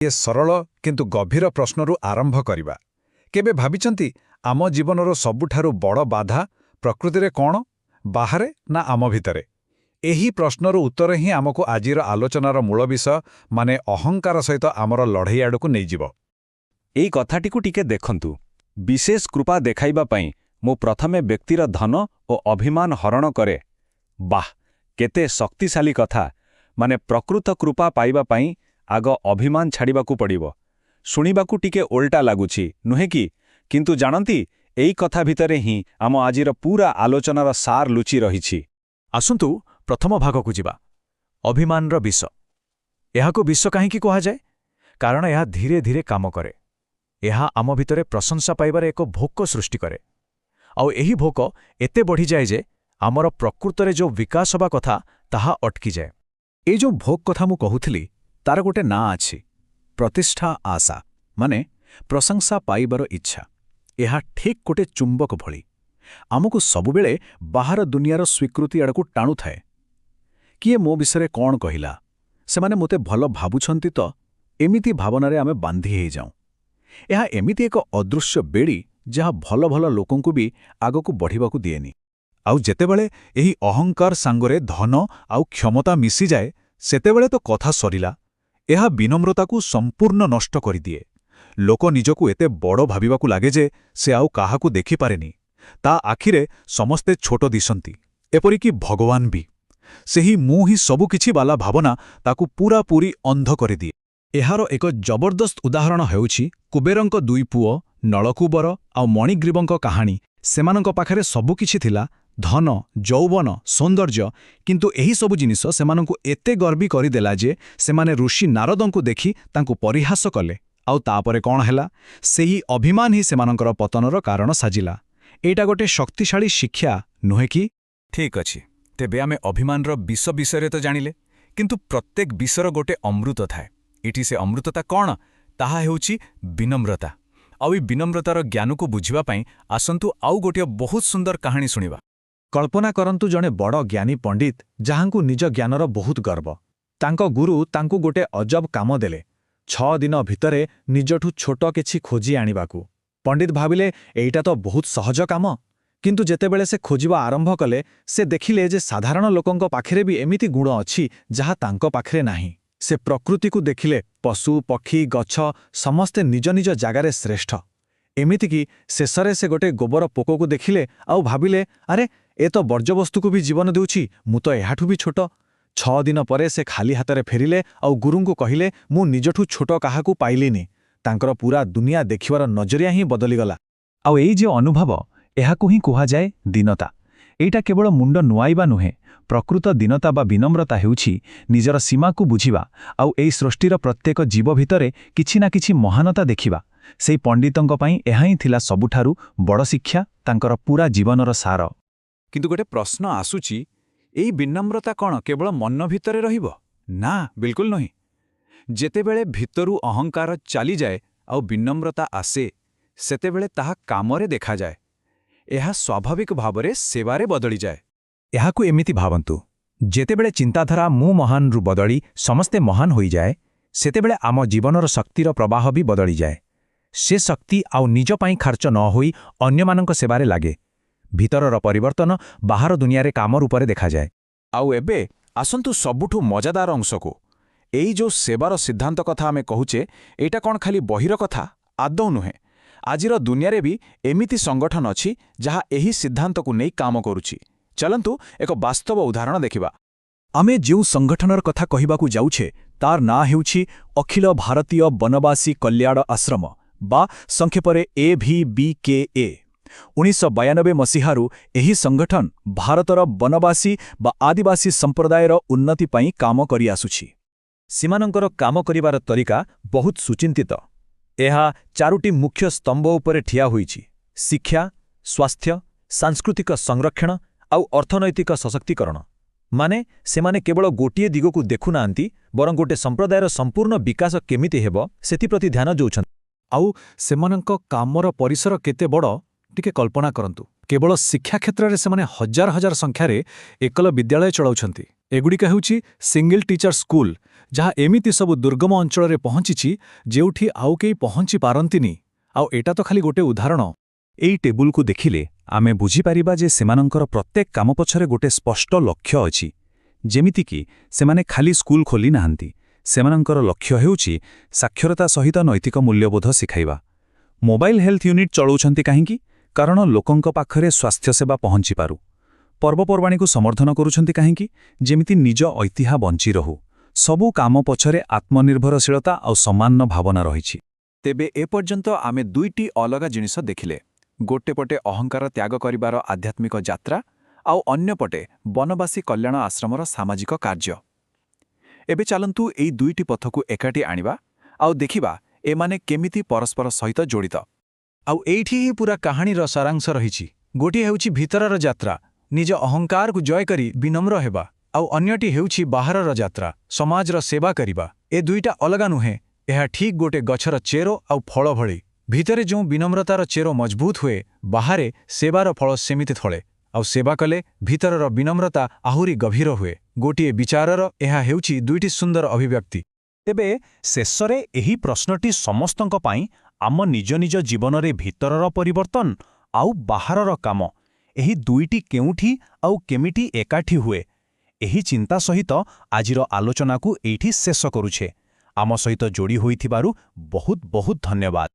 ଏ ସରଳ କିନ୍ତୁ ଗଭୀର ପ୍ରଶ୍ନରୁ ଆରମ୍ଭ କରିବା। କେବେ ଭାବିଛନ୍ତି ଆମ ଜୀବନର ସବୁଠାରୁ ବଡ଼ ବାଧା ପ୍ରକୃତିରେ କ'ଣ? ବାହାରେ ନା ଆମ ଭିତରେ? ଏହି ପ୍ରଶ୍ନର ଉତ୍ତର ହିଁ ଆମକୁ ଆଜିର ଆଲୋଚନାର ମୂଳ ବିଷୟ ମାନେ ଅହଙ୍କାର ସହିତ ଆମର ଲଢ଼େଇ ଆଡ଼କୁ ନେଇଯିବ। ଏଇ କଥାଟିକୁ ଟିକେ ଦେଖନ୍ତୁ। ବିଶେଷ କୃପା ଦେଖାଇବା ପାଇଁ ମୁଁ ପ୍ରଥମେ ବ୍ୟକ୍ତିର ଧନ ଓ ଅଭିମାନ ହରଣ କରେ। ବାଃ, କେତେ ଶକ୍ତିଶାଳୀ କଥା! ମାନେ ପ୍ରକୃତ କୃପା ପାଇବା ପାଇଁ ଆଗ ଅଭିମାନ ଛାଡ଼ିବାକୁ ପଡ଼ିବ। ଶୁଣିବାକୁ ଟିକେ ଓଲଟା ଲାଗୁଛି, ନୁହେଁ କି? କିନ୍ତୁ ଜାଣନ୍ତି, ଏଇ କଥା ଭିତରେ ହିଁ ଆମ ଆଜିର ପୂରା ଆଲୋଚନାର ସାର ଲୁଚି ରହିଛି। ଆସନ୍ତୁ ପ୍ରଥମ ଭାଗକୁ ଯିବା। ଅଭିମାନର ବିଷ। ଏହାକୁ ବିଷ କାହିଁକି କୁହାଯାଏ? କାରଣ ଏହା ଧୀରେ ଧୀରେ କାମ କରେ। ଏହା ଆମ ଭିତରେ ପ୍ରଶଂସା ପାଇବାରେ ଏକ ଭୋକ ସୃଷ୍ଟି କରେ। ଆଉ ଏହି ଭୋକ ଏତେ ବଢ଼ିଯାଏ ଯେ ଆମର ପ୍ରକୃତରେ ଯେଉଁ ବିକାଶ ହେବା କଥା ତାହା ଅଟକିଯାଏ। ଏଇ ଯେଉଁ ଭୋକ କଥା ମୁଁ କହୁଥିଲି, ତାର ଗୋଟେ ନାଁ ଅଛି, ପ୍ରତିଷ୍ଠା ଆଶା, ମାନେ ପ୍ରଶଂସା ପାଇବାର ଇଚ୍ଛା। ଏହା ଠିକ୍ ଗୋଟେ ଚୁମ୍ବକ ଭଳି ଆମକୁ ସବୁବେଳେ ବାହାର ଦୁନିଆର ସ୍ୱୀକୃତି ଆଡ଼କୁ ଟାଣୁଥାଏ। କିଏ ମୋ ବିଷୟରେ କ'ଣ କହିଲା, ସେମାନେ ମୋତେ ଭଲ ଭାବୁଛନ୍ତି ତ, ଏମିତି ଭାବନାରେ ଆମେ ବାନ୍ଧି ହେଇଯାଉଁ। ଏହା ଏମିତି ଏକ ଅଦୃଶ୍ୟ ବେଡ଼ି ଯାହା ଭଲ ଭଲ ଲୋକଙ୍କୁ ବି ଆଗକୁ ବଢ଼ିବାକୁ ଦିଏନି। ଆଉ ଯେତେବେଳେ ଏହି ଅହଙ୍କାର ସାଙ୍ଗରେ ଧନ ଆଉ କ୍ଷମତା ମିଶିଯାଏ, ସେତେବେଳେ ତ କଥା ସରିଲା। ଏହା ବିନମ୍ରତାକୁ ସମ୍ପୂର୍ଣ୍ଣ ନଷ୍ଟ କରିଦିଏ। ଲୋକ ନିଜକୁ ଏତେ ବଡ଼ ଭାବିବାକୁ ଲାଗେ ଯେ ସେ ଆଉ କାହାକୁ ଦେଖିପାରେନି। ତା ଆଖିରେ ସମସ୍ତେ ଛୋଟ ଦିଶନ୍ତି, ଏପରିକି ଭଗବାନ ବି। ସେହି ମୁଁ ହିଁ ସବୁକିଛି ବାଲା ଭାବନା ତାକୁ ପୂରାପୂରି ଅନ୍ଧ କରିଦିଏ। ଏହାର ଏକ ଜବରଦସ୍ତ ଉଦାହରଣ ହେଉଛି କୁବେରଙ୍କ ଦୁଇ ପୁଅ ନଳକୂବର ଆଉ ମଣିଗ୍ରୀବଙ୍କ କାହାଣୀ। ସେମାନଙ୍କ ପାଖରେ ସବୁକିଛି ଥିଲା, ଧନ, ଯୌବନ, ସୌନ୍ଦର୍ଯ୍ୟ, କିନ୍ତୁ ଏହିସବୁ ଜିନିଷ ସେମାନଙ୍କୁ ଏତେ ଗର୍ବୀ କରିଦେଲା ଯେ ସେମାନେ ଋଷି ନାରଦଙ୍କୁ ଦେଖି ତାଙ୍କୁ ପରିହାସ କଲେ। ଆଉ ତାପରେ କ'ଣ ହେଲା? ସେହି ଅଭିମାନ ହିଁ ସେମାନଙ୍କର ପତନର କାରଣ ସାଜିଲା। ଏଇଟା ଗୋଟେ ଶକ୍ତିଶାଳୀ ଶିକ୍ଷା, ନୁହେଁ କି? ଠିକ୍ ଅଛି, ତେବେ ଆମେ ଅଭିମାନର ବିଷ ବିଷୟରେ ତ ଜାଣିଲେ, କିନ୍ତୁ ପ୍ରତ୍ୟେକ ବିଷର ଗୋଟେ ଅମୃତ ଥାଏ। ଏଠି ସେ ଅମୃତତା କ'ଣ? ତାହା ହେଉଛି ବିନମ୍ରତା। ଆଉ ଏହି ବିନମ୍ରତାର ଜ୍ଞାନକୁ ବୁଝିବା ପାଇଁ ଆସନ୍ତୁ ଆଉ ଗୋଟିଏ ବହୁତ ସୁନ୍ଦର କାହାଣୀ ଶୁଣିବା। କଳ୍ପନା କରନ୍ତୁ ଜଣେ ବଡ଼ ଜ୍ଞାନୀ ପଣ୍ଡିତ ଯାହାଙ୍କୁ ନିଜ ଜ୍ଞାନର ବହୁତ ଗର୍ବ। ତାଙ୍କ ଗୁରୁ ତାଙ୍କୁ ଗୋଟେ ଅଜବ କାମ ଦେଲେ, 6 ଦିନ ଭିତରେ ନିଜଠୁ ଛୋଟ କିଛି ଖୋଜି ଆଣିବାକୁ। ପଣ୍ଡିତ ଭାବିଲେ ଏଇଟା ତ ବହୁତ ସହଜ କାମ। କିନ୍ତୁ ଯେତେବେଳେ ସେ ଖୋଜିବା ଆରମ୍ଭ କଲେ, ସେ ଦେଖିଲେ ଯେ ସାଧାରଣ ଲୋକଙ୍କ ପାଖରେ ବି ଏମିତି ଗୁଣ ଅଛି ଯାହା ତାଙ୍କ ପାଖରେ ନାହିଁ। ସେ ପ୍ରକୃତିକୁ ଦେଖିଲେ, ପଶୁ, ପକ୍ଷୀ, ଗଛ ସମସ୍ତେ ନିଜ ନିଜ ଜାଗାରେ ଶ୍ରେଷ୍ଠ। ଏମିତିକି ଶେଷରେ ସେ ଗୋଟେ ଗୋବର ପୋକକୁ ଦେଖିଲେ ଆଉ ଭାବିଲେ, ଆରେ ଏ ତ ବର୍ଜ୍ୟବସ୍ତୁକୁ ବି ଜୀବନ ଦେଉଛି, ମୁଁ ତ ଏହାଠୁ ବି ଛୋଟ। 6 ଦିନ ପରେ ସେ ଖାଲି ହାତରେ ଫେରିଲେ ଆଉ ଗୁରୁଙ୍କୁ କହିଲେ, ମୁଁ ନିଜଠୁ ଛୋଟ କାହାକୁ ପାଇଲିନି। ତାଙ୍କର ପୂରା ଦୁନିଆ ଦେଖିବାର ନଜରିଆ ହିଁ ବଦଳିଗଲା। ଆଉ ଏଇ ଯେ ଅନୁଭବ, ଏହାକୁ ହିଁ କୁହାଯାଏ ଦୀନତା। ଏଇଟା କେବଳ ମୁଣ୍ଡ ନୁଆଇବା ନୁହେଁ। ପ୍ରକୃତ ଦୀନତା ବା ବିନମ୍ରତା ହେଉଛି ନିଜର ସୀମାକୁ ବୁଝିବା ଆଉ ଏଇ ସୃଷ୍ଟିର ପ୍ରତ୍ୟେକ ଜୀବ ଭିତରେ କିଛି ନା କିଛି ମହାନତା ଦେଖିବା। ସେଇ ପଣ୍ଡିତଙ୍କ ପାଇଁ ଏହା ହିଁ ଥିଲା ସବୁଠାରୁ ବଡ଼ ଶିକ୍ଷା, ତାଙ୍କର ପୂରା ଜୀବନର ସାର। କିନ୍ତୁ ଗୋଟେ ପ୍ରଶ୍ନ ଆସୁଛି, ଏଇ ବିନମ୍ରତା କ'ଣ କେବଳ ମନ ଭିତରେ ରହିବ? ନା, ବିଲକୁଲ ନୁହେଁ। ଯେତେବେଳେ ଭିତରୁ ଅହଙ୍କାର ଚାଲିଯାଏ ଆଉ ବିନମ୍ରତା ଆସେ, ସେତେବେଳେ ତାହା କାମରେ ଦେଖାଯାଏ। ଏହା ସ୍ୱାଭାବିକ ଭାବରେ ସେବାରେ ବଦଳିଯାଏ। ଏହାକୁ ଏମିତି ଭାବନ୍ତୁ, ଯେତେବେଳେ ଚିନ୍ତାଧାରା ମୁଁ ମହାନରୁ ବଦଳି ସମସ୍ତେ ମହାନ ହୋଇଯାଏ, ସେତେବେଳେ ଆମ ଜୀବନର ଶକ୍ତିର ପ୍ରବାହ ବି ବଦଳିଯାଏ। ସେ ଶକ୍ତି ଆଉ ନିଜ ପାଇଁ ଖର୍ଚ୍ଚ ନ ହୋଇ ଅନ୍ୟମାନଙ୍କ ସେବାରେ ଲାଗେ। ଭିତରର ପରିବର୍ତ୍ତନ ବାହାର ଦୁନିଆରେ କାମ ରୂପରେ ଦେଖାଯାଏ। ଆଉ ଏବେ ଆସନ୍ତୁ ସବୁଠୁ ମଜାଦାର ଅଂଶକୁ। ଏଇ ଯେଉଁ ସେବାର ସିଦ୍ଧାନ୍ତ କଥା ଆମେ କହୁଛେ, ଏଇଟା କ'ଣ ଖାଲି ବହିର କଥା? ଆଦୌ ନୁହେଁ। ଆଜିର ଦୁନିଆରେ ବି ଏମିତି ସଂଗଠନ ଅଛି ଯାହା ଏହି ସିଦ୍ଧାନ୍ତକୁ ନେଇ କାମ କରୁଛି। ଚାଲନ୍ତୁ ଏକ ବାସ୍ତବ ଉଦାହରଣ ଦେଖିବା। ଆମେ ଯେଉଁ ସଂଗଠନର କଥା କହିବାକୁ ଯାଉଛେ, ତାର ନାଁ ହେଉଛି ଅଖିଳ ଭାରତୀୟ ବନବାସୀ କଲ୍ୟାଣ ଆଶ୍ରମ ବା ସଂକ୍ଷେପରେ AVBKA। 1992 ମସିହାରୁ ଏହି ସଂଗଠନ ଭାରତର ବନବାସୀ ବା ଆଦିବାସୀ ସମ୍ପ୍ରଦାୟର ଉନ୍ନତି ପାଇଁ କାମ କରିଆସୁଛି। ସେମାନଙ୍କର କାମ କରିବାର ତରିକା ବହୁତ ସୁଚିନ୍ତିତ। ଏହା 4ଟି ମୁଖ୍ୟ ସ୍ତମ୍ଭ ଉପରେ ଠିଆ ହୋଇଛି: ଶିକ୍ଷା, ସ୍ୱାସ୍ଥ୍ୟ, ସାଂସ୍କୃତିକ ସଂରକ୍ଷଣ ଆଉ ଅର୍ଥନୈତିକ ସଶକ୍ତିକରଣ। ମାନେ ସେମାନେ କେବଳ ଗୋଟିଏ ଦିଗକୁ ଦେଖୁନାହାନ୍ତି, ବରଂ ଗୋଟେ ସମ୍ପ୍ରଦାୟର ସମ୍ପୂର୍ଣ୍ଣ ବିକାଶ କେମିତି ହେବ ସେଥିପ୍ରତି ଧ୍ୟାନ ଦେଉଛନ୍ତି। ଆଉ ସେମାନଙ୍କ କାମର ପରିସର କେତେ ବଡ଼, ଟିକେ କଳ୍ପନା କରନ୍ତୁ। କେବଳ ଶିକ୍ଷା କ୍ଷେତ୍ରରେ ସେମାନେ ହଜାର ହଜାର ସଂଖ୍ୟାରେ ଏକଲ ବିଦ୍ୟାଳୟ ଚଳାଉଛନ୍ତି। ଏଗୁଡ଼ିକ ହେଉଛି ସିଙ୍ଗଲ ଟିଚର ସ୍କୁଲ, ଯାହା ଏମିତି ସବୁ ଦୁର୍ଗମ ଅଞ୍ଚଳରେ ପହଞ୍ଚିଛି ଯେଉଁଠି ଆଉ କେହି ପହଞ୍ଚି ପାରନ୍ତିନି। ଆଉ ଏଟା ତ ଖାଲି ଗୋଟେ ଉଦାହରଣ। ଏଇ ଟେବୁଲକୁ ଦେଖିଲେ ଆମେ ବୁଝିପାରିବା ଯେ ସେମାନଙ୍କର ପ୍ରତ୍ୟେକ କାମ ପଛରେ ଗୋଟେ ସ୍ପଷ୍ଟ ଲକ୍ଷ୍ୟ ଅଛି। ଯେମିତିକି ସେମାନେ ଖାଲି ସ୍କୁଲ ଖୋଲି ନାହାନ୍ତି, ସେମାନଙ୍କର ଲକ୍ଷ୍ୟ ହେଉଛି ସାକ୍ଷରତା ସହିତ ନୈତିକ ମୂଲ୍ୟବୋଧ ଶିଖାଇବା। ମୋବାଇଲ ହେଲ୍ଥ ୟୁନିଟ୍ ଚଳାଉଛନ୍ତି କାହିଁକି? କାରଣ ଲୋକଙ୍କ ପାଖରେ ସ୍ୱାସ୍ଥ୍ୟସେବା ପହଞ୍ଚିପାରୁ। ପର୍ବପର୍ବାଣୀକୁ ସମର୍ଥନ କରୁଛନ୍ତି କାହିଁକି? ଯେମିତି ନିଜ ଐତିହ୍ୟ ବଞ୍ଚି ରହୁ। ସବୁ କାମ ପଛରେ ଆତ୍ମନିର୍ଭରଶୀଳତା ଆଉ ସମ୍ମାନର ଭାବନା ରହିଛି। ତେବେ ଏପର୍ଯ୍ୟନ୍ତ ଆମେ ଦୁଇଟି ଅଲଗା ଜିନିଷ ଦେଖିଲେ। ଗୋଟେ ପଟେ ଅହଙ୍କାର ତ୍ୟାଗ କରିବାର ଆଧ୍ୟାତ୍ମିକ ଯାତ୍ରା, ଆଉ ଅନ୍ୟପଟେ ବନବାସୀ କଲ୍ୟାଣ ଆଶ୍ରମର ସାମାଜିକ କାର୍ଯ୍ୟ। ଏବେ ଚାଲନ୍ତୁ ଏଇ ଦୁଇଟି ପଥକୁ ଏକାଠି ଆଣିବା ଆଉ ଦେଖିବା ଏମାନେ କେମିତି ପରସ୍ପର ସହିତ ଜଡ଼ିତ। ଆଉ ଏଇଠି ହିଁ ପୁରା କାହାଣୀର ସାରାଂଶ ରହିଛି। ଗୋଟିଏ ହେଉଛି ଭିତରର ଯାତ୍ରା, ନିଜ ଅହଙ୍କାରକୁ ଜୟ କରି ବିନମ୍ର ହେବା, ଆଉ ଅନ୍ୟଟି ହେଉଛି ବାହାରର ଯାତ୍ରା, ସମାଜର ସେବା କରିବା। ଏ ଦୁଇଟା ଅଲଗା ନୁହେଁ, ଏହା ଠିକ୍ ଗୋଟେ ଗଛର ଚେର ଆଉ ଫଳ ଭଳି। ଭିତରେ ଯେଉଁ ବିନମ୍ରତାର ଚେର ମଜବୁତ ହୁଏ, ବାହାରେ ସେବାର ଫଳ ସେମିତି ଫଳେ। ଆଉ ସେବା କଲେ ଭିତରର ବିନମ୍ରତା ଆହୁରି ଗଭୀର ହୁଏ। ଗୋଟିଏ ବିଚାରର ଏହା ହେଉଛି ଦୁଇଟି ସୁନ୍ଦର ଅଭିବ୍ୟକ୍ତି। ତେବେ ଶେଷରେ ଏହି ପ୍ରଶ୍ନଟି ସମସ୍ତଙ୍କ ପାଇଁ, ଆମ ନିଜ ନିଜ ଜୀବନରେ ଭିତରର ପରିବର୍ତ୍ତନ ଆଉ ବାହାରର କାମ, ଏହି ଦୁଇଟି କେଉଁଠି ଆଉ କେମିତି ଏକାଠି ହୁଏ? ଏହି ଚିନ୍ତା ସହିତ ଆଜିର ଆଲୋଚନାକୁ ଏଇଠି ଶେଷ କରୁଛେ। ଆମ ସହିତ ଯୋଡ଼ି ହୋଇଥିବାରୁ ବହୁତ ବହୁତ ଧନ୍ୟବାଦ।